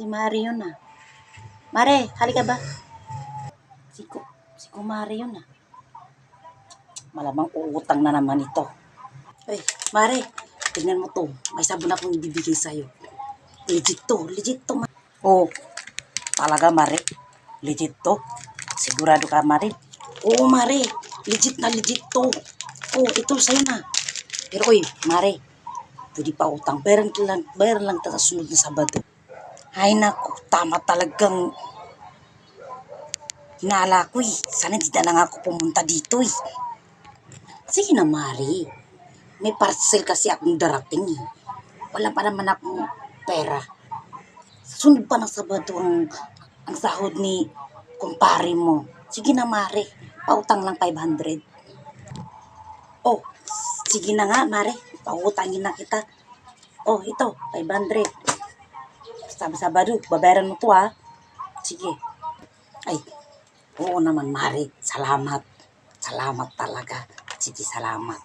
Si Mari yun ah. Mare, halika ba? Si Kumari yun ah. Malamang uutang na naman ito. Ay, Mare, tingnan mo to. May sabon akong ibibigay sa'yo. Legit to. Oh, talaga Mare? Legit to? Sigurado ka Mare? Oo Mare, legit to. Oh, ito sa'yo na. Pero oy, Mare, pwede pa utang. Bayaran lang ta sa sunod na Sabado. Ay naku, tama talagang hinala ko eh. Sana di na lang ako pumunta dito eh. Sige na Mari, may parcel kasi akong darating eh. Wala pa naman akong pera. Sunod pa ng Sabado ang sahod ni kumpare mo. Sige na Mari, pautang lang 500. Oh, sige na nga Mari, pautangin na kita. Oh, ito, 500. Sabado, babayaran mo to ha. Sige. Ay, oo naman Mari, salamat. Salamat talaga. Sige, salamat.